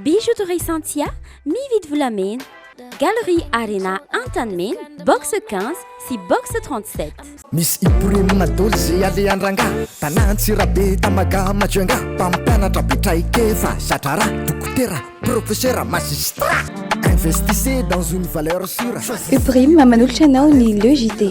Bijouterie Santia, mividy volamena, Galerie Arena Antanimena, box 15 sy box 37. Misy iporimina doly zay ale andrangà tanantsirabe tamaga majoenga mpampianatra betraikefa satrara dokotera professeur magistrat investissez dans une valeur sûre. Uprime manolotra anao ny logité.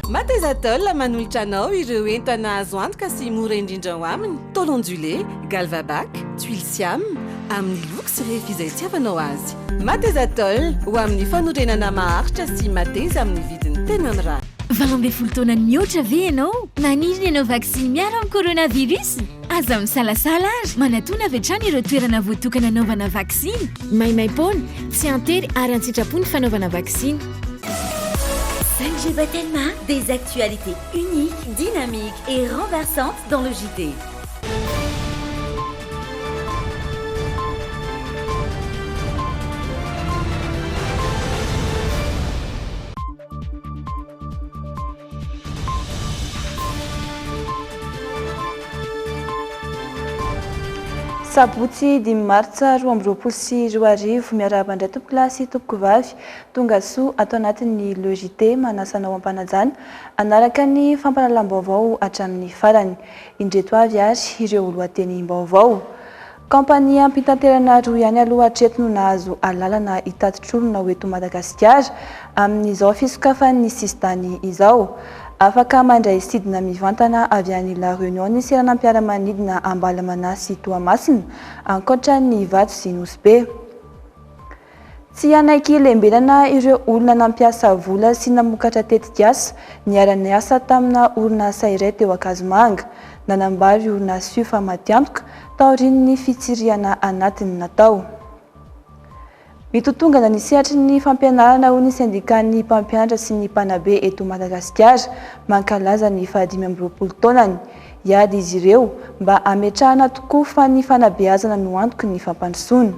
Matezatol manolotra anao ireo entana azo antoka sy mora indrindra ho aminy tolondulé, galvabac, tuile siam amin'ny loko sy rehefa izay tiavanao azy. Matezatol ho amin'ny fanorenana maharitra sy mateza amin'ny vidiny tena mirary. 12 taona mihoatra ve ianao? Maniry ianao vaksiny miaro amin'ny coronavirus? Aza misalasala ary manatona avy hatrany ireo toerana voatokana anaovana vaksiny. Maimaimpona, tsy antery ary an-tsitrapony fanaovana vaksiny. 5G Batelma, des actualités uniques, dynamiques et renversantes dans le JT. Sabotsy 10 martsa 2020 sy 2020 miarahaba indray tompolasy tompoko vavy tonga soa atao anatin'ny logité manasanao ampanajana anaraka ny fampahalalam-baovao hatramin'ny farany. Indreto avy ary ireo lohatenim-baovao. Kampania ampitaterana roa ihany aloha hatretino nahazo alalana hitatitr'olona eto Madagasikara amin'izao fisokafan'ny sistany izao. Afaka mandray sidina mivantana avy any La Réunion ny seranam-piaramanidina Ambalamana sy Toamasina ankoatra ny Ivato sy Nosy. Tsy anaiky lembenana ireo olona nampiasa vola sy namokatra tetikasa niarany asa tamina orinasa iray teo Akazomanga. Nanambary orinasa io fa matiantoka taorian'ny fitsiriana anatiny natao. Mitotongana ny sehatry ny fampianarana ho ny syndikan'ny mpampianatra sy ny mpanabe eto Madagasikara mankalaza ny 2020 taonany. Iady izy ireo mba ametrahana tokoa fa ny fanabeazana no antoky ny fampandrosoana.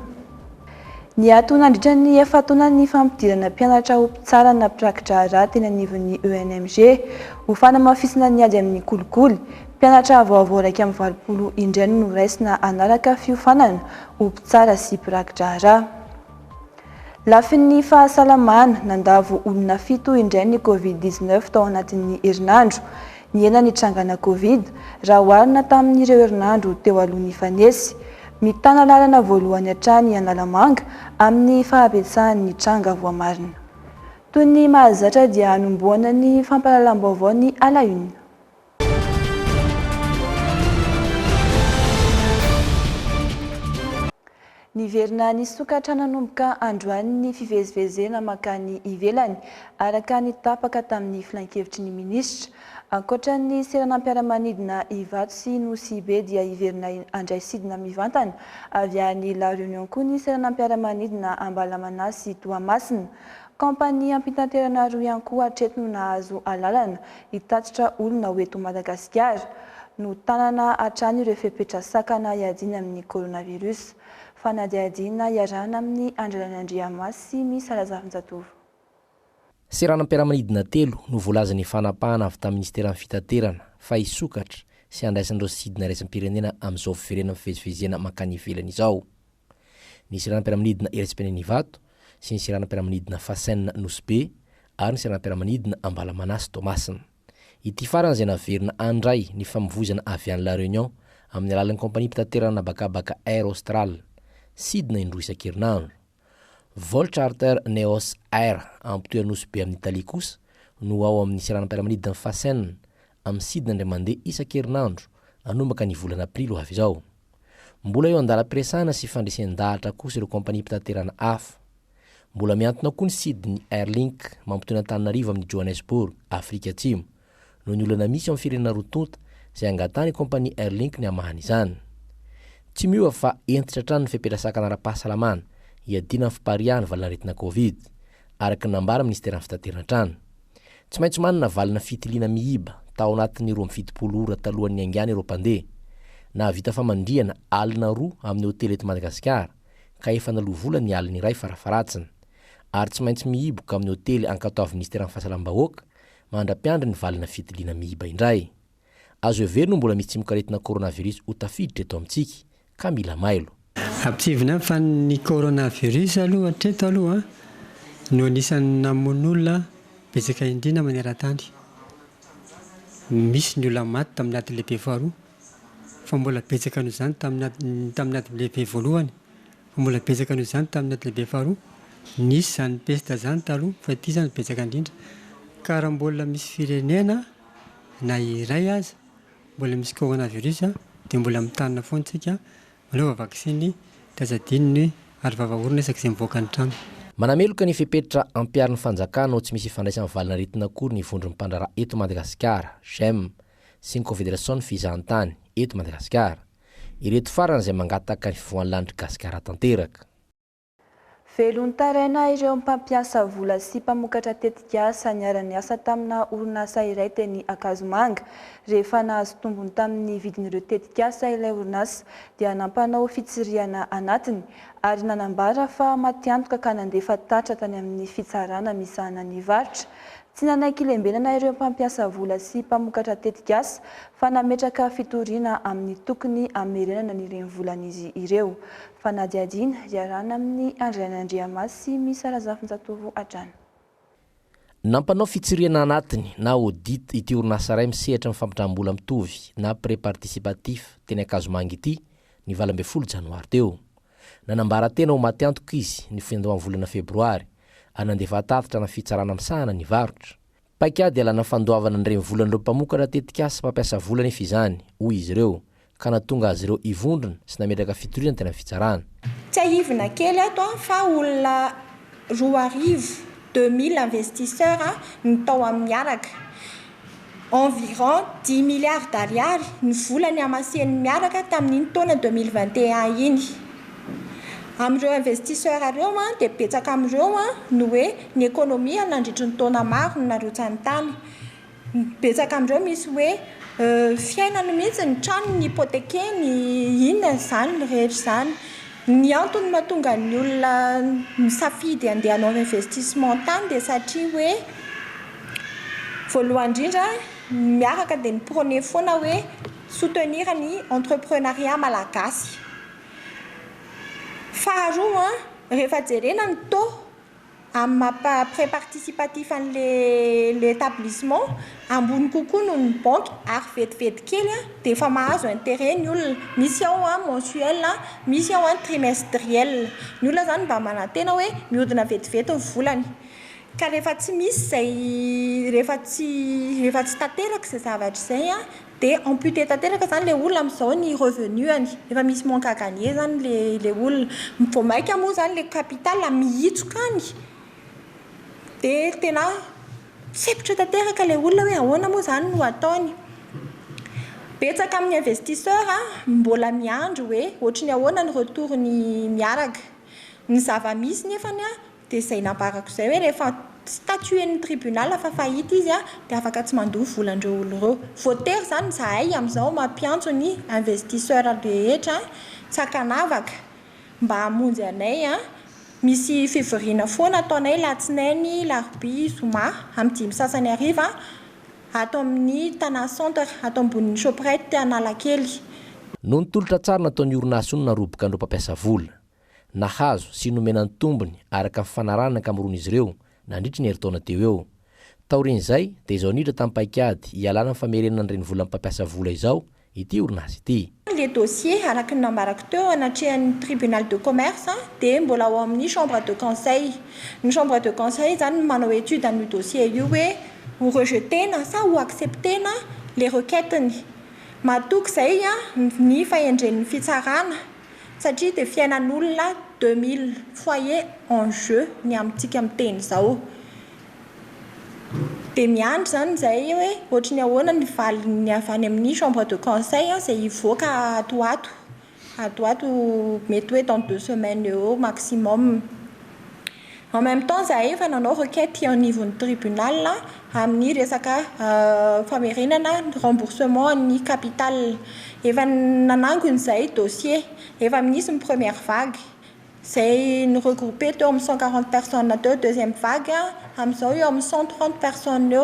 Ny atao nandritra ny 4 taona ny fampidirana mpianatra ho mpitsara na mpiraikitra raha teny anivon'ny ENMG ho fanamafisana ny ady amin'ny kolikoly. Mpianatra vaovao 120 indray no raisina anaraka fiofanana ho mpitsara sy mpiraikitra raha. Lafin'ny fahasalamana nandavo olona 7 indray ny Covid-19 tao anatin'ny herinandro. Niena ny trangana Covid raha oharina tamin'ireo herinandro teo alohan'ny fanesy. Mitana lalana voalohany hatrany Analamanga amin'ny fahabetsahan'ny tranga voamarina. Toy ny mahazatra dia hanomboana ny fampahalalam-baovao ny Alaune. Niverina ny sokatra nanomboka androany ny fivezivezena makany ivelany araka ny tapaka tamin'ny filan-kevitry ny minisitra. Ankoatra ny seranam-piaramanidina Ivato sy Nosy dia iverina andray sidina mivantana avy any La Réunion koa ny seranam-piaramanidina Ambalamana sy Toamasina. Kampania ampitaterana roa ihany koa hatretino nahazo alalana hitatitra olona eto Madagasikara no tanana hatrany ireo fepetra sakana iadina amin'ny coronavirus. Fanadiadina iarana amin'ny Andrianandriamasy sy misy Salazavinjatovo. Seranam-piaramanidina 3 no voalazany fanapahana avy tamin'ny ministeran'ny fitaterana fa isokatra sy andraisan'ireo sidina raisam-pirenena amin'izao fiverenana fivezivezena makany ivelany izao. Ny seranam-piaramanidina Eretsi-Peneny Ivato sy ny seranam-piaramanidina Fasenina Nosy ary ny seranam-piaramanidina Ambalamana sy Toamasina. Ity farany izay naverina andray ny famivozana avy any La Réunion amin'ny alalan'ny kompania mpitaterana bakabaka Air Austral. Sidina indroa isan-kerinandro. Vol charter Neos Air ampitoerana Nosy amin'ny Italie kosa no ao amin'ny seranam-piaramanidina Fasenina amin'ny sidina indray mandeha isan-kerinandro anombaka ny volana Aprily avy izao. Mbola eo andalam-piresahana sy fandresen-dahatra kosa ireo kompania mpitaterana hafa. Mbola miantona koa ny sidiny Airlink mampitoena Antananarivo amin'ny Johannesburg, Afrika Atsimo, noho ny olana misy amin'ny firenena rotonta izay angatany kompania Airlink ny amahany izany. Tsy miova fa entitra hatrany ny fepetra sakana ara-pahasalamana iadina amin'ny fipariahana valanaretina Covid araka nambara ministeran'ny fitaterana hatrany. Tsy maintsy manana valina fitiliana mihiba tao anatin'ny 20 ora talohan'ny aingana ireo mpandeha. Nahavita famandriana alina 2 amin'ny hotely eto Madagasikara ka efa naloa vola ny alina iray farafaratsiny. Ary tsy maintsy mihiboka amin'ny hotely ankatoavin'ny ministeran'ny fahasalam-bahoaka mandra-piandry ny valina fitiliana mihiba indray. Azo heverina mbola misy tsy mikaretina coronavirus ho tafiditra eto amintsika ka mila mailo. Ampitsivina fa ny coronavirus aloha hatreto aloha no anisan'ny namoan'olona betsaka indrindra maneran-tany. Misy ny olona maty tamin'ny ady lehibe faharoa fa mbola betsaka noho izany tamin'ny ady lehibe voalohany, fa mbola betsaka noho izany tamin'ny ady lehibe faharoa. Nisy izany pesta zany taloha fa ity izany betsaka indrindra. Ka raha mbola misy firenena na iray aza mbola misy coronavirus dia mbola mitanina foana tsika manaova vaksiny dia azadininy ary vavaorona isak'izay mivoaka ny trano. Manameloka ny fepetra ampiarin'ny fanjakana ho tsy misy ifandraisana valina retina akory ny vondron'ny mpandraraha eto Madagasikara, GEM, sy ny Confédération Fizahantany eto Madagasikara. Ireto farany izay mangataka ny fivoahan'ny lanitra gasikara tanteraka. Velon'ny taraina ireo mpampiasa vola sy mpamokatra tetikasa niara-ny asa tamina orinasa iray teny Akazomanga. Rehefa nahazo tombony tamin'ny vidin'ireo tetikasa ilay orinasa dia nampanao fitsiriana anatiny ary nanambara fa matiantoka ka nandefa tatra tany amin'ny fitsarana misahana ny varotra. Tsy nanaiky lembenana ireo mpampiasa vola sy mpamokatra tetikasa fa nametraka fitoriana amin'ny tokony amerenana n'ireny volan'izy ireo. Fanadiadiana iarana amin'ny Andrianandriamasy misy Razafinjatovo Adrano. Nampanao fitsiriana anatiny na audit ity orinasa iray misehatra amin'ny fampitram-bola mitovy na pré-participatif teny Akazomanga ity ny 12 Janoary teo. Nanambara tena ho maty antoka izy ny 9 volana Febroary anandefa tatitra na fitsarana misahana ny varotra. Paikady alana fandoavana n'ireny volan'ireo mpamokatra tetikasa mpampiasa vola nefa izany hoy izy ireo ka natonga azy ireo ivondrona sy nametraka fitoriana tena fitsarana. Tsy ahivina kely ato fa olona 2000 investisseurs ny tao amin'ny miaraka. Environ 10 milliards d'ariary ny volany amasen'ny miaraka tamin'iny taona 2021 iny. Amin'ireo investisseurs ireo dia betsaka amin'ireo no hoe ny ekonomia nandritry ny taona maro no narotsany tany. Betsaka amin'ireo misy hoe fiainana mihitsy ny trano, ny hypotekeny, inona izany rehetra izany. Ny antony mahatonga ny olona misafidy andeha hanao investissement tany dia satria hoe voalohany indrindra miaraka dia ny prône foana hoe soutenir ny entrepreneuriat malagasy. Faharoa rehefa jerena ny taux amin'ny maha pré-participatif l'établissement ambony kokoa noho ny banque ary vetivety kely dia efa mahazo intérêt ny olona. Misy ao mensuel, misy ao trimestriel. Ny olona zany mba manantena hoe mihodina vetivety ny volany. Ka rehefa tsy misy izay rehefa tsy tanteraka izay zavatra izay dia amputé tanteraka zany ilay olona amin'izao ny revenuany. Efa misy manque à gagner zany ilay olona. Vao maika moa zany ilay capital mihitsoka any. Dia tena sepotra tanteraka ilay olona hoe ahoana moa zany no ataony. Betsaka amin'ny investisseur mbola miandry hoe ohatry ny ahoana ny retour ny miaraka. Ny zava-misy nefany dia izay nambarako izay hoe rehefa statuen'ny tribunal fa fahita izy dia afaka tsy mandoa volandreo olona ireo. Voatery zany zahay amin'izao mampiantso ny investisseur rehetra tsakanavaka mba hamonjy anay. Misy fivoriana foana ataonay latsinainy, larobia, zoma amin'ny 5 sasany hariva ato amin'ny Tana Centre ato ambonin'ny Shoprite Analakely. Noho ny tolotra tsara nataon'ny orinasa ny naroboka andreo mpampiasa vola. Nahazo sy nomenany tombony araka ny fanarana ankamoron'izy ireo nandritra ny herintaona teo eo. Taorian'izay dia izao niditra tamin'ny paikady hialana ny famerenana an'ireny vola mpampiasa vola izao ity orinasa ity. Les dossiers araky ny nambarako teo anatrehan'ny tribunal de commerce dia mbola ao amin'ny chambre de conseil. Ny chambre de conseil zany manao étude amin'ny dossier io hoe ho rejetena sa ho acceptena les requêteny. Mahatoky izay ny fahendren'ny fitsarana satria dia fiainan'olona 2000 foyer en jeu ny amintsika miteny izao. Dia miandry zany izay hoe ohatry ny ahoana ny valiny avy any amin'ny chambre de conseil izay hivoaka atoato mety hoe dans 2 semaines eo maximum. En même temps zahay efa nanao requête au niveau du tribunal amin'ny resaka famerenana remboursement ny capital. Efa nanangony izay dossier, efa misy ny première vague. C'est regroupé comme 140 personnes à deuxième vague, comme 130 personnes,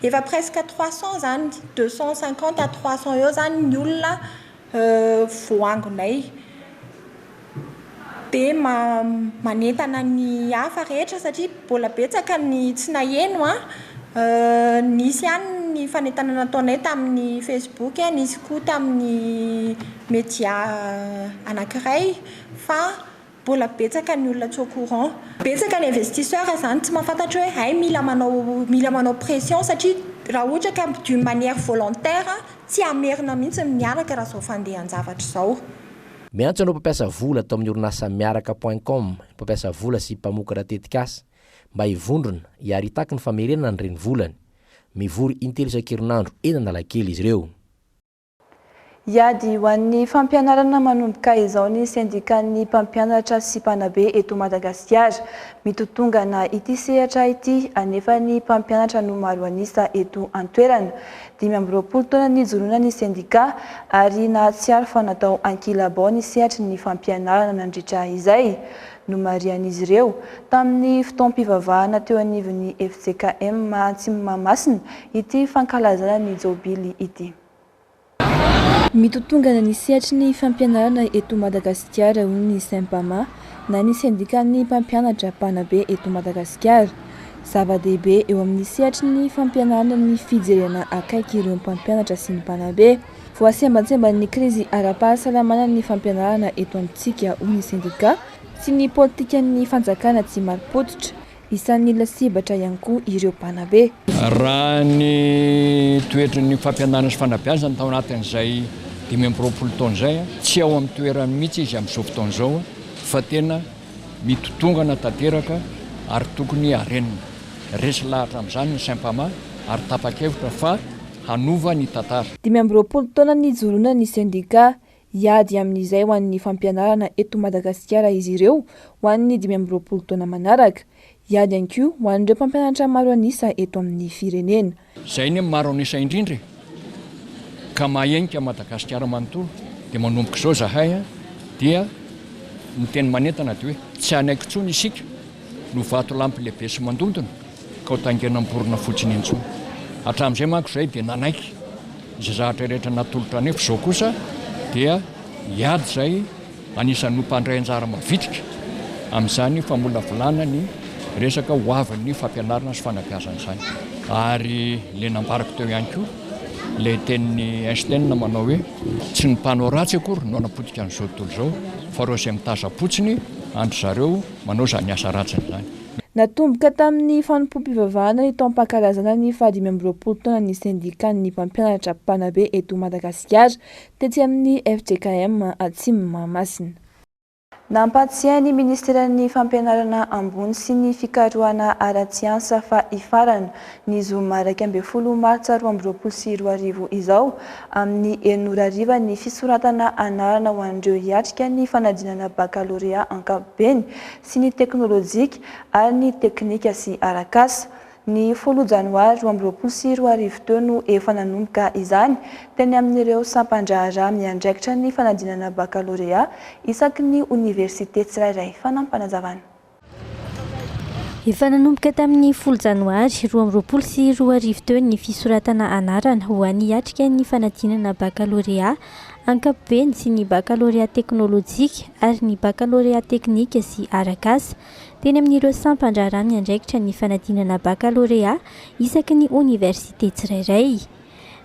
et va presque 300 ans, 250 à 300 ans, nous là, dia manentana ny hafa rehetra satria mbola betsaka ny tsy naheno nisy ihany ny fanentana nataonay tamin'ny Facebook nisy koa tamin'ny média anankiray fa mbola betsaka ny olona tsy au courant betsaka ny investisseur zany tsy mahafantatra hoe hay mila manao pression satria raha ohatra ka d'une manière volontaire tsy amerina mihitsy miaraka raha zao fandehan-javatra zao. Miantso anao mpampiasa vola atao amin'ny orinasa miaraka.com, mpampiasa vola sy mpamokatra tetikasa mba hivondrona hiary taky ny famerenana ny reny volany. Mivory intelo isan-kerinandro eny Analakely izy ireo. Iady ho an'ny fampianarana manomboka izao ny syndicat-ny mpampianatra sy mpanabe eto Madagasikara mitotongana ity sehatra ity anefa ny mpampianatra no maro anisa eto an-toerana. 20 taona ny joroana ny syndicat ary nahatsiaro fa natao ankilabao ny sehatry ny fampianarana nandritra izay. No marian'izy ireo tamin'ny fotoam-pivavahana teo anivon'ny FJKM Atsimo Mahamasina ity fankalazana ny jobily ity. Mitotongana ny sehatry ny fampianarana eto Madagasikara hoy ny Saint-Pama na ny syndicat-ny mpampianatra mpanabe eto Madagasikara. Zava-dehibe eo amin'ny sehatry ny fampianarana ny fijerena akaiky ireo mpampianatra sy ny mpanabe. Voasembatsemban'ny krizy ara-pahasalamana ny fampianarana eto amintsika hoy ny syndicat sy ny politikan'ny fanjakana tsy mari-pototra. Isan'ny lasibatra ihany koa ireo mpanabe. Raha ny toetry ny fampianarana sy fanabeazana tao anatin'izay 20 taona izay tsy ao amin'ny toerany mihitsy izy amin'izao fotoana izao fa tena mitotongana tanteraka ary tokony harenina. Resy lahatra amin'izany ny Saint-Pama ary tapa-kevitra fa hanova ny tantara. 20 taona ny joroana ny syndicat iady amin'izay ho an'ny fampianarana eto Madagasikara izy ireo ho an'ny 20 taona manaraka. Iady ihany koa ho an'ireo mpampianatra maro anisa eto amin'ny firenena. Zay ny maro anisa indrindra ka mahenika Madagasikara manontolo dia manomboka izao zahay dia ny teny manentana dia hoe tsy anaiky intsony isika no vato lampy lehibe sy mandondona ka ho tangena amborona fotsiny intsony. Hatramin'izay manko izay dia nanaiky izay zavatra rehetra natolotra nefa izao kosa dia iady izay anisan'ny mpandray anjara mavitrika amin'izany famolavolana ny resaka hoavin'ny fampianarana sy fanabeazana izany. Ary le nambarako teo ihany koa le tenin'ny Einstein manao hoe tsy ny mpanao ratsy akory no anapotika an'izao tontolo izao fa ireo izay mitaza-potsiny andry zareo manao zany asa ratsiny izany. Natomboka tamin'ny fanompoam-pivavahana ny taom-pankalazana ny 20 taona ny syndicat-ny mpampianatra mpanabe eto Madagasikara tetsy amin'ny FJKM Atsimo Mahamasina. Nampatsiahy ny Ministeran'ny Fampianarana ambony sy ny fikarohana ara-tsiansa fa ifarana ny zoma 12 Martsa 2024 izao amin'ny 9:00 ny fisoratana anarana ho an'ireo hiatrika ny fanadinana baccalauréat ankapobeny sy ny teknôlôjika ary ny teknika sy arakasa. Ny 10 Janoary 2024 teo no efa nanomboka izany teny amin'ireo sampandraharaha miandraikitra ny fanadinana baccalauréat isaky ny université tsirairay fanampanazavana. Efa nanomboka tamin'ny 10 Janoary 2024 teo ny fisoratana anarana ho an'ny hiatrika ny fanadinana baccalauréat ankapobeny sy ny baccalauréat teknôlôjika ary ny baccalauréat teknika sy arakasa teny amin'ireo sampandraharaha miandraikitra ny fanadinana baccalauréat isaky ny université tsirairay.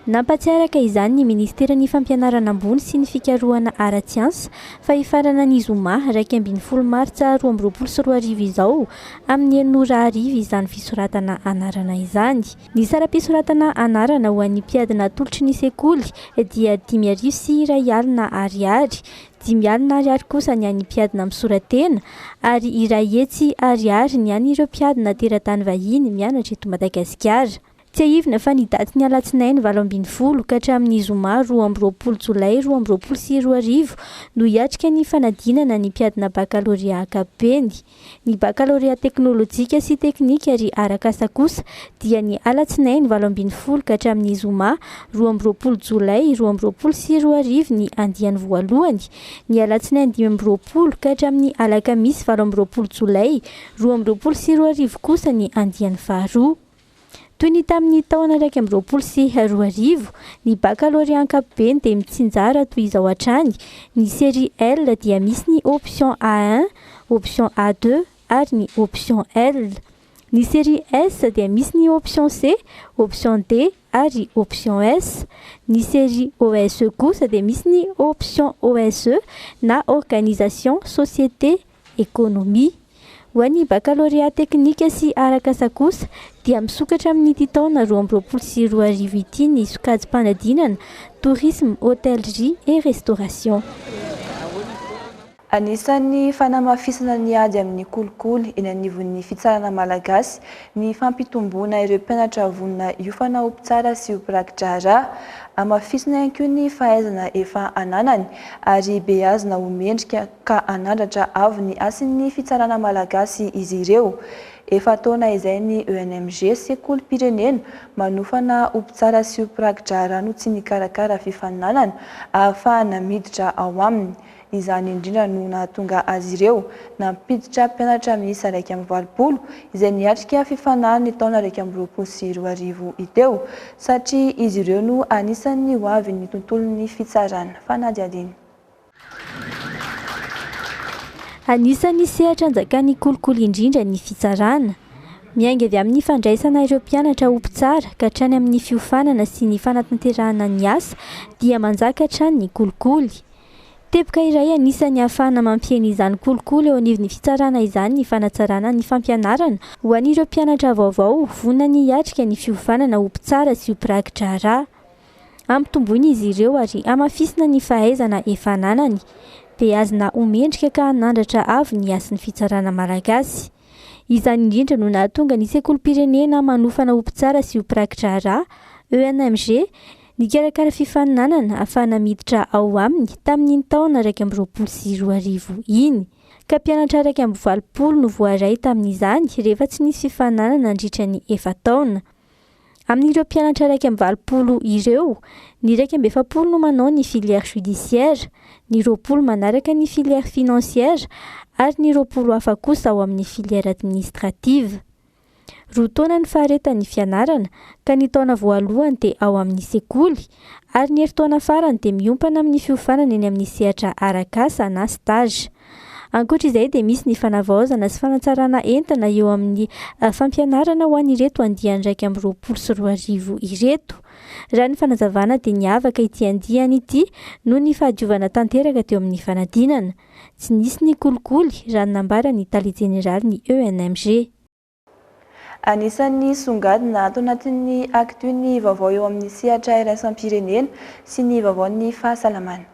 Nampatsiaraka izany ny Ministeran'ny Fampianarana ambony sy ny fikarohana ara-tsiansa fa ifarana ny zoma 12 Martsa 2024 izao amin'ny 9:00 izany fisoratana anarana izany. Ny saram-pisoratana anarana ho an'ny mpiadina tolotry ny sekoly dia 5,000 sy 2,000 ariary. 5,000 ariary kosa ny an'ny mpiadina misoratena ary 2,000 ariary ny an'ireo mpiadina teratany vahiny mianatra eto Madagasikara. Tsy ahivina fa ny daty ny alatsinainy 20 ka hatramin'ny zoma 20 Jolay 2024 no hiatrika ny fanadinana ny mpiadina baccalauréat ankapobeny. Ny baccalauréat teknôlôjika sy teknika ary arakasa kosa dia ny alatsinainy 20 ka hatramin'ny zoma 20 Jolay 2024 ny andiany voalohany, ny alatsinainy 20 ka hatramin'ny alakamisy 20 Jolay 2024 kosa ny andiany faharoa. toy ny tamin'ny taona 2024 ny baccalauréat ankapobeny dia mitsinjara toy izao hatrany. Ny série L dia misy ny option A1, option A2 ary ny option L. Ny série S dia misy ny option C, option D ary option S. Ny série OSE kosa dia misy ny option OSE na organisation société économie. Ho an'ny baccalauréat teknika sy arakasa kosa dia misokatra amin'ny ity taona 2024 ity ny sokajim-panadinana tourisme, hôtellerie et restauration. Anisan'ny fanamafisana ny ady amin'ny kolikoly eny anivon'ny fitsarana malagasy ny fampitomboana ireo mpianatra vonona hiofana ho mpitsara sy ho prakidrara. Amafisana ihany koa ny fahaizana efa ananany ary beazina ho mendrika ka anandratra avy ny asin'ny fitsarana malagasy izy ireo. Efa taona izay ny ENMG sekolim-pirenena manofana ho mpitsara sy ho prakidrara no tsy nikarakara fifaninanana ahafahana miditra ao aminy. Izany indrindra no nahatonga azy ireo nampiditra mpianatra miisa 120 izay niatrika fifanana ny taona 2024 iteo satria izy ireo no anisan'ny ho avy ny tontolon'ny fitsarana. Fanadiadiny. Anisan'ny sehatra anjakan'ny kolikoly indrindra ny fitsarana. Miainga avy amin'ny fandraisana ireo mpianatra ho mpitsara ka hatrany amin'ny fiofanana sy ny fanatanterahana ny asa dia manjaka hatrany ny kolikoly. Teboka iray anisan'ny ahafahana mampiena izany kolikoly eo anivon'ny fitsarana izany ny fanatsarana ny fampianarana ho an'ireo mpianatra vaovao vonona ny hiatrika ny fiofanana ho mpitsara sy ho prakidrara. Ampitomboiny izy ireo ary amafisina ny fahaizana efa ananany. Beazina ho mendrika ka hanandratra avy ny asin'ny fitsarana malagasy. Izany indrindra no nahatonga ny sekolim-pirenena manofana ho mpitsara sy ho prakidrara ENMG nikarakara fifaninanana ahafahana miditra ao aminy tamin'ny taona 2024 iny. Ka mpianatra 120 no voaray tamin'izany rehefa tsy nisy fifaninanana nandritra ny 4 taona. Amin'ireo mpianatra 120 ireo, ny 140 no manao ny filière judiciaire, ny 20 manaraka ny filière financière ary ny 20 hafa kosa ao amin'ny filière administrative. Roa taona ny faharetan'ny fianarana ka ny taona voalohany dia ao amin'ny sekoly ary ny herintaona farany dia miompana amin'ny fiofanana eny amin'ny sehatra arakasa na stage. Ankoatra izay dia misy ny fanavaozana sy fanatsarana entana eo amin'ny fampianarana ho an'ireto andiany 124 ireto. Raha ny fanazavana dia niavaka ity andiany ity noho ny fahadiovana tanteraka teo amin'ny fanadinana. Tsy nisy ny kolikoly raha nambara ny tali jeneraly ny ENMG. Anisan'ny songadina ato anatin'ny actu ny vaovao eo amin'ny sehatra iraisam-pirenena sy ny vaovaon'ny fahasalamana.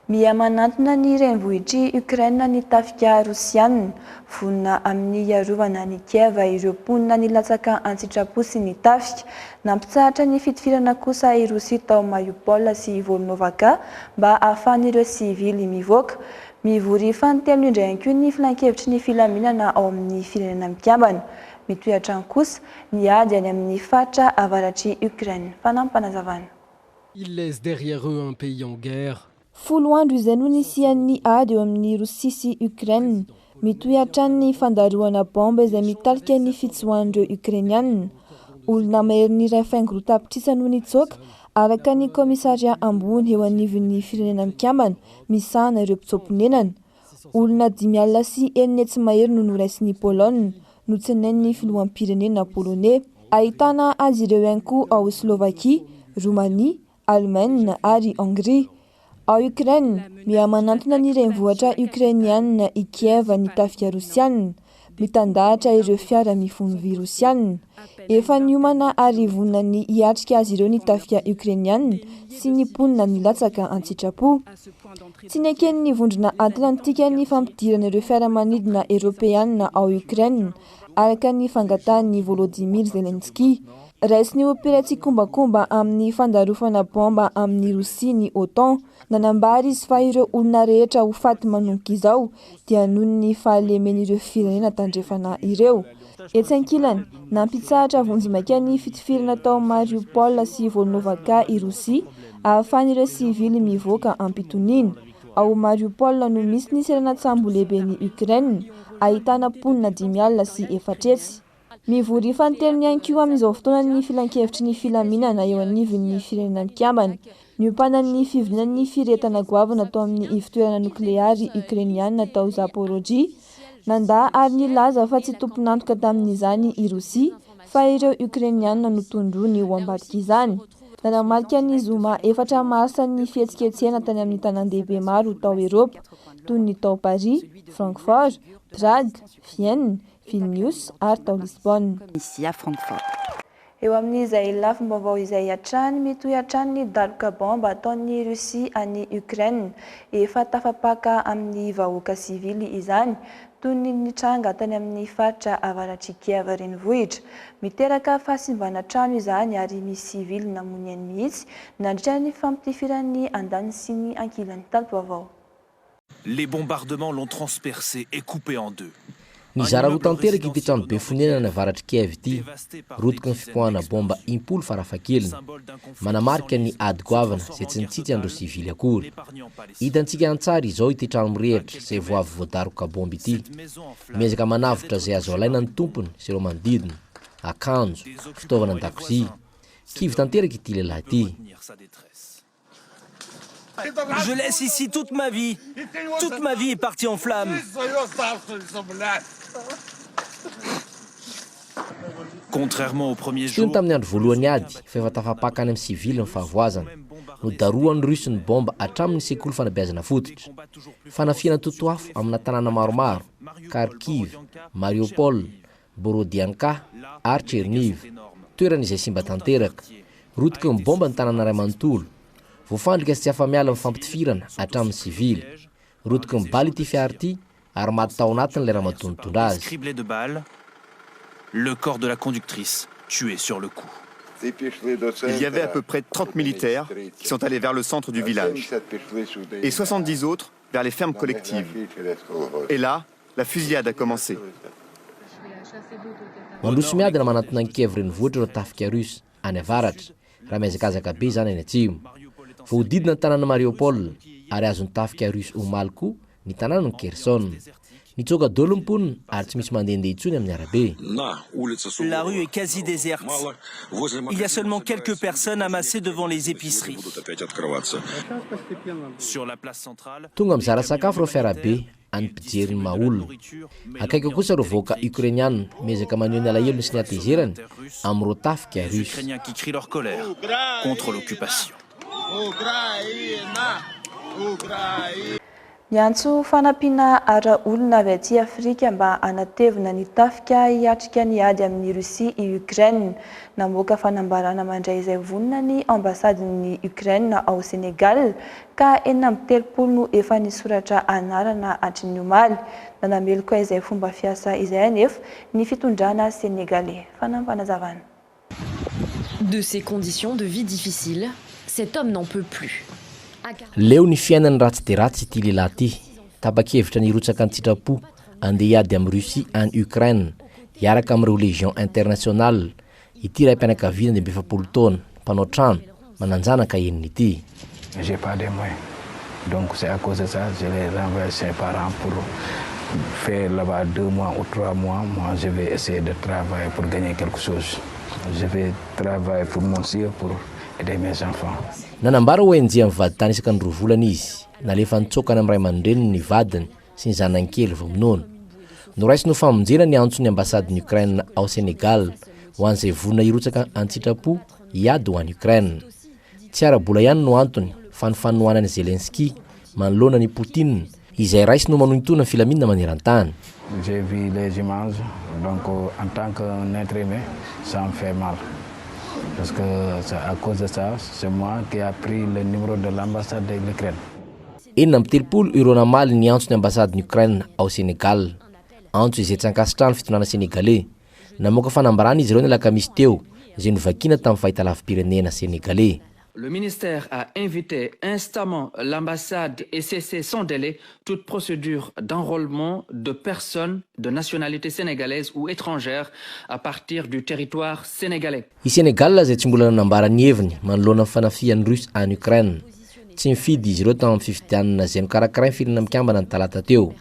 Miamanantona ny renivohitry Ukraine ny tafika Rosianina vonona amin'ny iarovana ny Kiev ireo mponina ny latsaka antsitrapo sy ny tafika. Nampitsahatra ny fitifirana kosa i Rosia tao Mariupol sy Volnovaka mba ahafahan'ireo sivily mivoaka. Mivory fanontelo indray ihany koa ny filan-kevitry ny filaminana ao amin'ny firenena mikambana. Mitohatra kosa ny ady any amin'ny fatra avaratry Ukraine. Fanampanazavana. Ils laissent derrière eux un pays en guerre. Folo andro izay no nisian'ny ady eo amin'ny Rosia sy Ukraine. Mitohatra ny fandaroana bomba izay mitalika ny fitsoan'ireo Ukrainianina. Olona mahery iray faingo-tapitrisany no nitsoaka araka ny komisaria ambony eo anivon'ny firenena mikambana misahana ireo mpitsomponenana. Olona 5 alina sy 4 tsy mahery no noraisin'ny Pologne notsinain'ny filoham-pirenena polonais. Ahitana azy ireo ihany koa ao Slovakia, Romania, Allemagne ary Hongrie. Ao Ukraine, miamanantona ny renivohitra Ukrainianina i Kiev ny tafika Rosianina, mitandahatra ireo fiara mifono vy Rosianina. Efa niomana ary vonona ny hiatrika azy ireo ny tafika Ukrainianina sy ny mponina ny latsaka antsitrapo. Tsy nekeny ny vondrona Atlantika ny fampidirana ireo fiaramanidina Europeanina ao Ukraine araka ny fangatahan'ny Volodymyr Zelensky. Raisiny operatsy kombakomba amin'ny fandarofana bomba amin'ny Rosia ny OTAN, nanambary izy fa ireo olona rehetra ho faty manomboka izao dia noho ny fahalemen'ireo firenena tandrefana ireo. Etsy ankilany, nampitsahatra vonjimaka ny fitifirana tao Mariupol sy Volnovaka i Rosia ahafahan'ireo sivily mivoaka ampitoniana. ao Mariupol no misy nisy sambo lehibe ny Ukraine ahitana mponina 5 alina sy 4 mivory fantelony ihany koa amin'izao fotoana ny filan-kevitry ny filaminana eo anivon'ny firenena mikambana niopanan'ny fivinan'ny firetana goavana tao amin'ny fitoerana nokleary ukrainiana tao Zaporojia nanda ary nilaza fa tsy tompon'antoka tamin'izany i Rosia fa ireo ukrainiana no tondroany eo ambadika izany. Nanamarika ny zoma 4 marsa ny fihetsiketsehana tany amin'ny tanan-dehibe maro tao Eropa toy ny tao Paris, Francfort, Prague, Vienne, Vilnius ary tao Lisbonne. Ici à Francfort. Eo amin'izay lafim-baovao izay hatrany mitohy hatrany ny daroka bomba ataon'ny Rosia any Ukraine efa tafapaka amin'ny vahoaka sivily izany toy ny nitranga tany amin'ny faritra avaratry Kiev renivohitra miteraka fahasimbana trano izany ary misy sivily namoniany mihitsy nandritra ny fampitifiran'ny andany sy ny ankilan'ny talim-baovao. Les bombardements l'ont transpercé et coupé en deux. Nizara roa tanteraky ity trano be fonenana ny avaratry Kiev ity rotiky ny fipoahana bomba 10 farafahakeliny manamarika ny ady goavana izay tsy nitsitsy andreo sivily akory. Hitantsika antsara izao ity trano mirehitra izay voavy voadaroka bomba ity miezaka manavotra izay azo alaina ny tompony sy ireo manodidina akanjo fitaovana an-dakozia kivy tanteraky ity lehilahy ity. Je laisse ici toute ma vie. Toute ma vie est partie en flammes. Contrairement au premier jour, tamin'ny andro voalohany ady fa efa tafapaka any amin'ny sivily ny fahavoazana no daroan'ny Rusy ny bomba hatramin'ny sekoly fanabeazana fototra. Fanafihana totoafo amina tanàna maromaro Kharkiv, Mariupol, Borodianka ary Cherniv toeran'izay simba tanteraka rotiky ny bomba ny tanàna ray manontolo voafandrika sy tsy afa-miala amin'ny fampitifirana hatramin'ny sivily rotiky ny baly ity fiara ity ary maty tao anatiny lay raha matonitondra azy. criblé de balles, le corps de la conductrice tué sur le coup. Il y avait à peu près 30 militaires qui sont allés vers le centre du village et 70 autres vers les fermes collectives. Et là, la fusillade a commencé. Mandroso miady na manatona ny Kiev renivohitra ireo tafika Rusy any avaratra raha miazakazaka be izany any atsimo. Voadidina ny tanàna Mariupol ary azony tafika Rusy omaly koa ny tanàna ny Kherson. Nitsoka dolo ny mponina ary tsy misy mandehandeha intsony amin'ny arabe. La rue est quasi déserte. Il y a seulement quelques personnes amassées devant les épiceries. Sur la place centrale, tonga mizara sakafo ireo fiarabe any mpijery ny maolona. Akaiky kosa ireo vahoaka ukrainiana miezaka maneho ny alahelo sy ny atezerany amin'ireo tafika Rusy. Ukrainiens qui crient leur colère contre l'occupation. Miantso fanampiana ara olona avy aty Afrika mba anatevina ny tafika hiatrika ny ady amin'ny Rosia i Ukraine. Namoaka fanambarana mandray izay vonina ny ambasadin'ny Ukraine ao Senegal ka 4 no efa nisoratra anarana hatrin'ny omaly. Nanamelo koa izay fomba fiasa izay anefa ny fitondrana sénégalais. Fanampanazavana. De ces conditions de vie difficiles, cet homme n'en peut plus. Leo ny fiainany ratsy de ratsy ity lehilahy ity tapa-kevitra nirotsaka ny tsitrapo andeha hiady amin'ny Rosia any Ukraine hiaraka amin'ireo légion internationale. Ity ray mpianakaviana dia 20 taona mpanao trano mananjanaka eniny ity. J'ai pas de moyens. Donc c'est à cause de ça je les renvoie ses parents pour faire là-bas 2 mois ou 3 mois. Moi je vais essayer de travailler pour gagner quelque chose. Je vais travailler pour mon sire pour aider mes enfants. Nanambara ONG amin'ny vaditany isaka ny 2 volana izy nalefa nitsokana amin'ny ray aman-dreniny ny vadiny sy ny zanankely vao minoana. Noraisy no famonjena ny antso ny ambasadin'ny Ukraine ao Senegal ho an'izay vonina hirotsaka an-tsitrapo hiady ho any Ukraine. Tsy ara-bola ihany no antony fa ny fanohanany Zelensky manoloana ny Poutine izay raisy no manonitona ny filaminana maneran-tany. J'ai vu les images, donc en tant qu'un être humain, ça me fait mal. Parce que à cause de ça, c'est moi qui a pris le numéro de l'ambassade de l'Ukraine. Enina amby 30 euro namaly ny antso ny ambasadin'ny Ukraine ao Senegal. Antso izay tsy ankasitrahany fitondrana sénégalais. Namoaka fanambarana izy ireo ny alakamisy teo izay novakina tamin'ny fahitalavim-pirenena sénégalais. Le ministère a invité instamment l'ambassade et cessé sans délai toute procédure d'enrôlement de personnes de nationalité sénégalaise ou étrangère à partir du territoire sénégalais. I Sénégal izay tsy mbola nanambara ny heviny manoloana ny fanafihan'ny Rusy any Ukraine. tsy mifidy izy ireo tamin'ny fifidianana izay mikarakara ny firenena mikambana ny talata teo.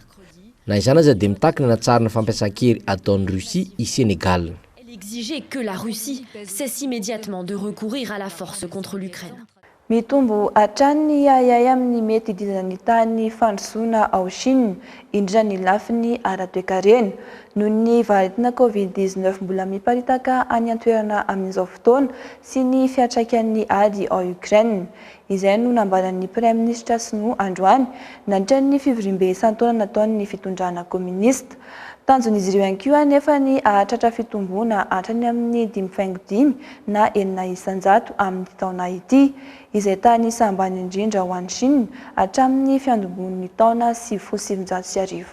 Na izany aza dia mitakina na tsarina fampiasan-kery ataon'ny Russie i Sénégal. Elle exigeait que la Russie cesse immédiatement de recourir à la force contre l'Ukraine. Mitombo hatrany ayay amin'ny mety hidinany tany fandrosoana ao Chine indrindra ny lafiny ara-toekarena noho ny varitina Covid-19 mbola miparitaka any an-toerana amin'izao fotoana sy ny fiantraikan'ny ady ao Ukraine. Izay no nambaran'ny Prime Ministre sinoa androany nandritra ny fivorim-be isan-taona nataon'ny fitondrana komunista. Tanjon'izy ireo ihany koa anefa ny ahatratra fitomboana hatrany amin'ny 5.5 na 900 amin'ny taona ity, izay tany sambany indrindra ho an'ny Chine hatramin'ny fiandombon'ny taona 1970.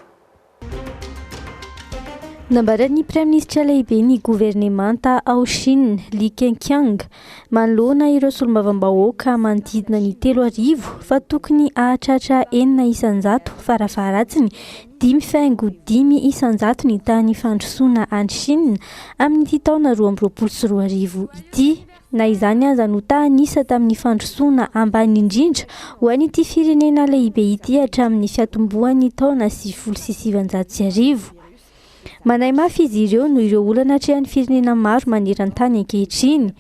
Nambaran'ny Prime Ministre lehibe ny gouvernemanta ao Chine, Li Keqiang, manoloana ireo solombavambahoaka manodidina ny 3,000 fa tokony ahatratra 900 farafaharatsiny 5.5 ny tany fandrosoana any Chine amin'ny taona 2022 ity. Na izany aza no tahanisa tamin'ny fandrosoana ambany indrindra ho an'ity firenena lehibe ity hatramin'ny fiatombohan'ny taona 1970. Manay mafy izy ireo no ireo olana hatrehan'ny firenena maro maneran-tany ankehitriny.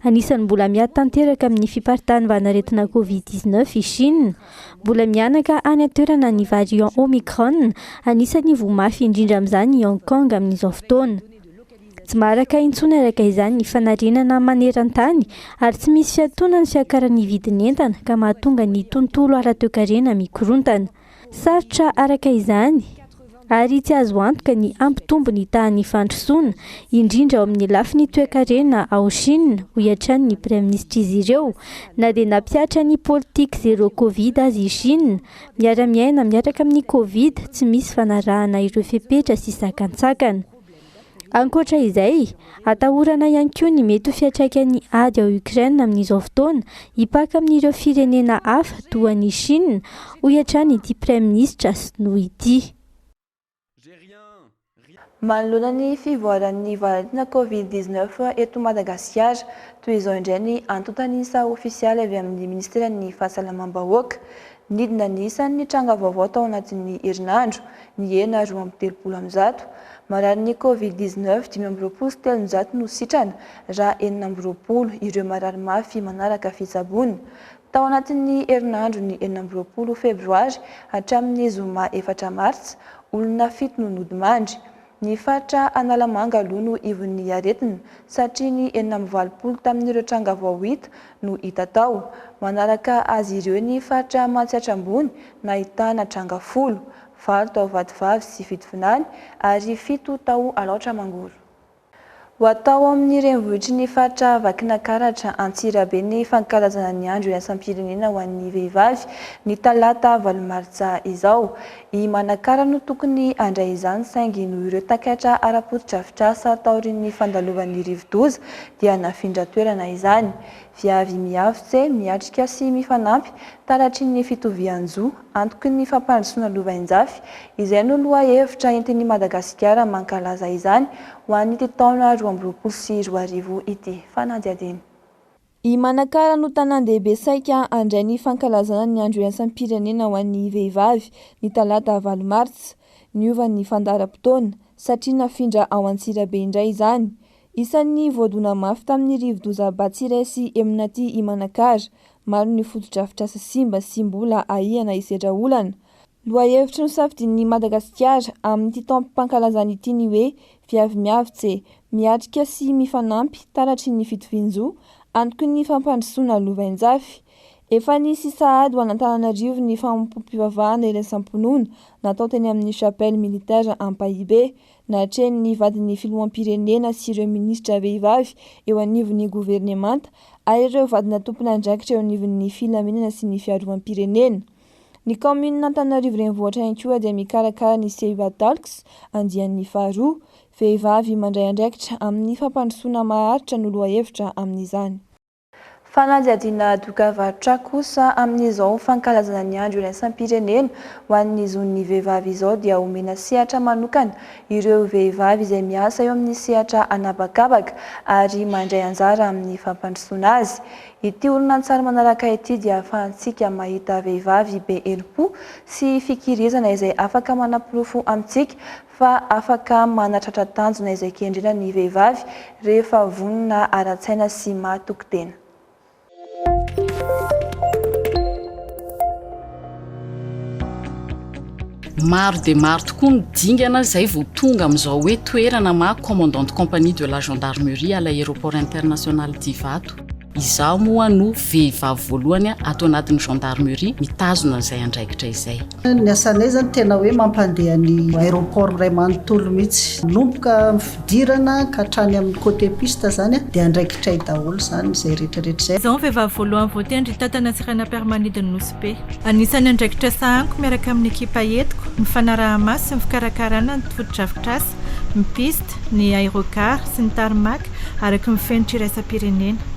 Anisan'ny mbola miady tanteraka amin'ny fiparitany vanaretina Covid-19 i Chine. Mbola mianaka any an-toerana ny variant Omicron, anisan'ny vomafy indrindra amin'izany i Hong Kong amin'izao fotoana. Tsy maraka intsony araka izany ny fanarenana maneran-tany ary tsy misy fiatonany fiakaran'ny vidin'entana ka mahatonga ny tontolo ara-toekarena mikorontana. Sarotra araka izany ary tsy azo antoka ny ampitombo ny tahan'ny fandrosoana indrindra ao amin'ny lafiny toe-karena ao Chine ho iatrany ny Prime Ministre izy ireo na dia nampiatra ny politika zero Covid azy i Chine miara-miaina miaraka amin'ny Covid tsy misy fanarahana ireo fepetra sy sakantsakana. Ankoatra izay, atahorana ihany koa ny mety ho fiantraikan'ny ady ao Ukraine amin'izao fotoana hipaka amin'ireo firenena hafa toa ny Chine ho iatrany ity Prime Ministre sinoa ity. Manoloana ny fivoaran'ny varitina Covid-19 eto Madagasikara, toy izao indray ny antontanisa ofisialy avy amin'ny Ministeran'ny Fahasalamam-bahoaka. Nidina ny isan'ny tranga vaovao tao anatin'ny herinandro ny 9.30 marary ny Covid-19 5.7 no sitrana raha 4.20 ireo marary mafy manaraka fitsaboana. Tao anatin'ny herinandro ny 4 febroary hatramin'ny zoma 4 martsa olona 7 no nodimandry. Ny fatra Analamanga aloha no ivon'ny aretina satria ny 4.20 tamin'ireo tranga vao hita no hita tao. Manaraka azy ireo ny fatra Matsiatrambony nahitana tranga 10, 8 tao Vatovavy sy Fitovinany ary 7 tao Alaotra Mangoro. Ho atao amin'ny renivohitry ny fatra Vakinankaratra Antsirabe ny fankalazana ny andro iraisam-pirenena ho an'ny vehivavy ny talata 8 martsa izao. I Manakara no tokony andray izany saingy no ireo takatra ara-potitra-afitrasa taorin'ny fandalovan'ny rivo-doza dia nafindra toerana izany. Viavy miavitse miatrika sy mifanampy taratry ny fitovian-jo antoky ny fampandrosoana lovainjafy izay no lohahevitra entin'ny Madagasikara mankalaza izany ho an'ity taona 2022 ity fanadihadiny. I Manakara no tanan-dehibe saika andray ny fankalazana ny andro iraisam-pirenena ho an'ny vehivavy ny talata 8 martsa niovan'ny fandaharam-potoana satria nafindra ao Antsirabe indray izany. Isan'ny voadona mafy tamin'ny rivo-doza Batsiray sy Eminaty i Manakara, maro ny fototra-afitrasa simba sy mbola ahihana isedra olana. Lohahevitra no safidin'ny Madagasikara amin'ny taom-pankalazana ity ny hoe viavy miavitse miatrika sy mifanampy taratry ny fitovian-jo antoky ny fampandrosoana lovainjafy. Efa nisy sahady ho an'Antananarivo ny famompom-pivavahana iraisam-ponoana natao teny amin'ny chapelle militaire Ampahibe natrehan'ny vadin'ny filoham-pirenena sy ireo ministra vehivavy eo anivon'ny gouvernemanta ary ireo vadina tompon'andraikitra eo anivon'ny filaminana sy ny fiarovam-pirenena. Ny commune Antananarivo renivohitra ihany koa dia mikarakara ny Seiva Talks andian'ny faharoa vehivavy mandray andraikitra amin'ny fampandrosoana maharitra no lohahevitra amin'izany. Fanadihadiana dokavarotra kosa amin'izao fankalazana ny andro iraisam-pirenena ho an'ny zon'ny vehivavy izao dia omena sehatra manokana ireo vehivavy izay miasa eo amin'ny sehatra anabakabaka ary mandray anjara amin'ny fampandrosoana azy. Ity horonan-tsary manaraka ity dia ahafahantsika mahita vehivavy be herim-po sy fikirizana izay afaka manam-porofo amintsika fa afaka manatratra tanjona izay kendrena ny vehivavy rehefa vonona ara-tsaina sy mahatoko-tena. Maro dia maro tokoa ny dingana izay vao tonga amin'izao hoe toerana ma commandante compagnie de la gendarmerie à l'aéroport international d'Ivato. Izaho moa no vehivavy voalohany ato anatin'ny gendarmerie mitazona izay andraikitra izay. Ny asanay zany tena hoe mampandeha ny aéroport iray manontolo mihitsy. Nomboka fidirana ka hatrany amin'ny côté piste zany dia andraikitra daholo zany izay rehetrarehetra izay. Izaho vehivavy voalohany voatendry tatana sirana permanidin'ny Nosy. Anisan'ny andraikitra sahaniko miaraka amin'ny ekipa entiko ny fanaraha-maso sy ny fikarakarana ny foto-drafitr'asa, ny piste, ny aérocard sy ny tarmac araka ny fenitra iraisam-pirenena.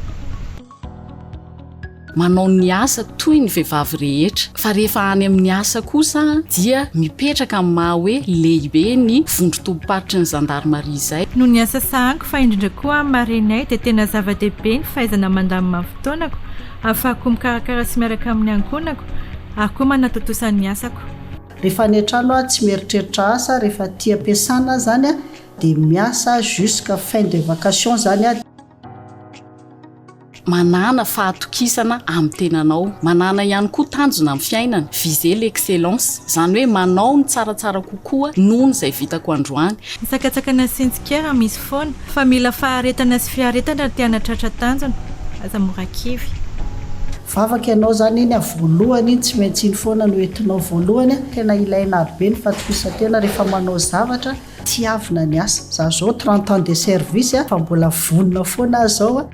Manao ny asa toy ny vehivavy rehetra fa rehefa any amin'ny asa kosa dia mipetraka amin'ny maha hoe lehibe ny vondron-tompom-paritry ny gendarmerie izay. Noho ny asa sahaniko fa indrindra koa marenay dia tena zava-dehibe ny fahaizana mandamina fotoanako ahafahako mikarakara sy miaraka amin'ny ankonako ary koa manatotosan'ny asako. Rehefa any an-trano tsy mieritreritra asa rehefa tia ampiasana zany dia miasa jusqu'à fin de vacation zany. Manana fahatokisana amin'ny tenanao, manana ihany koa tanjona amin'ny fiainana, viser l'excellence, izany hoe manao ny tsaratsara kokoa noho izay vitako androany. Nisakatsakana sinsikera misy foana fa mila faharetana sy fiaretana tiana tratra tanjona, aza mora kivy. Vavaka ianao zany iny voalohany iny tsy maintsy iny foana no entinao voalohany, tena ilaina be ny fatokisantena rehefa manao zavatra tiavina ny asa. Za zao 30 ans de service fa mbola vonona foana zao.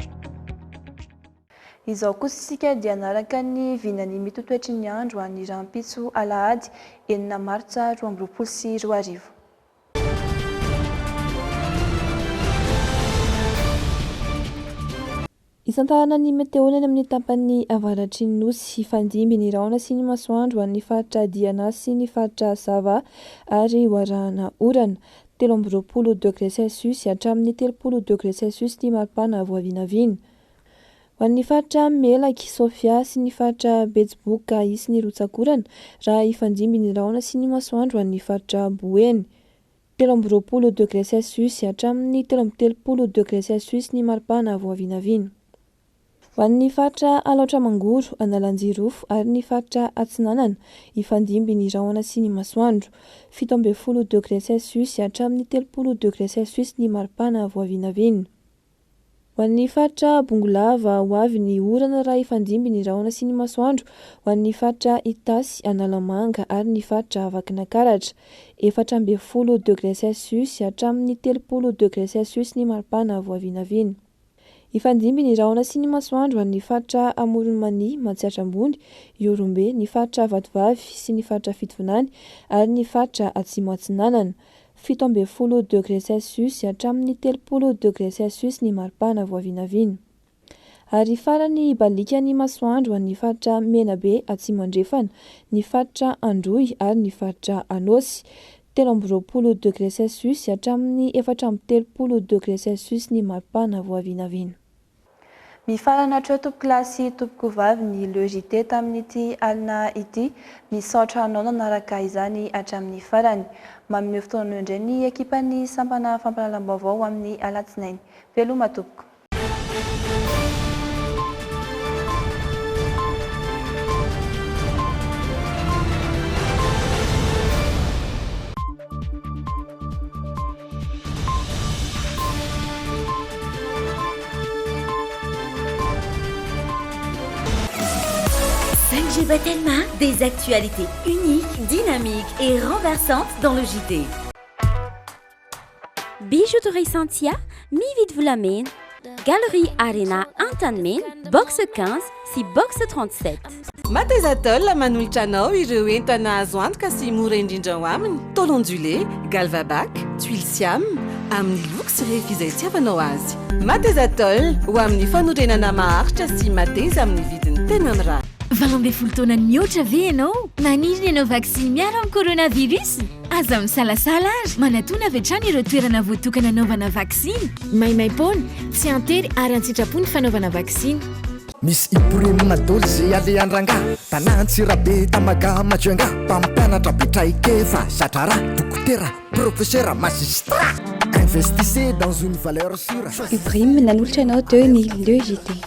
Izao kosa isika dia naraka ny vinany mitotoetry ny andro an'ny rampitso alahady 9 martsa 2024. Isantarana ny meteonany amin'ny tampany avaratry ny nosy fandimby ny raona sy ny masoandro an'ny faritra Diana sy ny faritra Sava ary hoarahana orana 20 degré Celsius hatramin'ny 30 degré Celsius ny maripana voavinavina. Ho an'ny faritra Melaky, Sofia sy ny faritra Betsiboka isy ny Rotsakorana raha ifandimby ny raona sy ny masoandro an'ny faritra Boeny 30 degré Celsius hatramin'ny 30 degré Celsius ny maripana voavinavina. Ho an'ny faritra Alaotra Mangoro, Analanjirofo ary ny faritra Atsinanana ifandimby ny raona sy ny masoandro 17 degré Celsius hatramin'ny 30 degré Celsius ny maripana voavinavina. Ho an'ny faritra Bongolava ho avy ny orana raha ifandimby ny raona sy ny masoandro ho an'ny faritra Itasy, Analamanga ary ny faritra Vakinankaratra 14 degré Celsius hatramin'ny 30 degré Celsius ny maripana voavinavina. Ifandimby ny raona sy ny masoandro ho an'ny faritra Amoronmany, Matsiatrambony, Iorombe, ny faritra Vatovavy sy ny faritra Fitovinany ary ny faritra Atsimo Atsinanana 17 degré Celsius hatramin'ny 30 degré Celsius ny maripana voavinavina. Ary farany balika ny masoandro an'ny faritra Menabe, Atsimo Andrefana, ny faritra Androy ary ny faritra Anosy 13 degré Celsius hatramin'ny 14 degré Celsius ny maripana voavinavina. Mifarana hatreo tompo-kilasy tompoko vavy ny logité tamin'ity alina ity misaotra anao nanaraka izany hatramin'ny farany. Manome fotoana indray ny ekipan'ny sampana fampahalalam-baovao amin'ny alatsinainy. Veloma tompoko. Battelma, des actualités uniques, dynamiques et renversantes dans le JT. Bijouterie Santia, mi-vite vous l'amène. Galerie Arena Antanmen, box 15, si box 37. Matezatol manolotra anao ireo entana azo antoka sy mora indrindra ho aminy. Tôle ondulé, galvabac, tuile siam, amin'ny loky sy rehefa izay itiavanao azy Matezatol ho amin'ny fanorenana maharitra sy mateza amin'ny vidiny tena mirary 20 taonany mihoatra ve ianao maniry ianao vaksiny miaro amin'ny coronavirus aza misalasala azy manatona avy hatrany ireo toerana voatokana anaovana vaksiny maimaim-pona tsy antery ary antsitrapony fanaovana vaksiny misy iporenina doly zay ale andrangà tanantsirabe tamaga majoenga mpampianatra betraikefa satrara dokotera professeur magistrat investissez dans une valeur sûre Ibrahim nanolotra anao teo ny le JT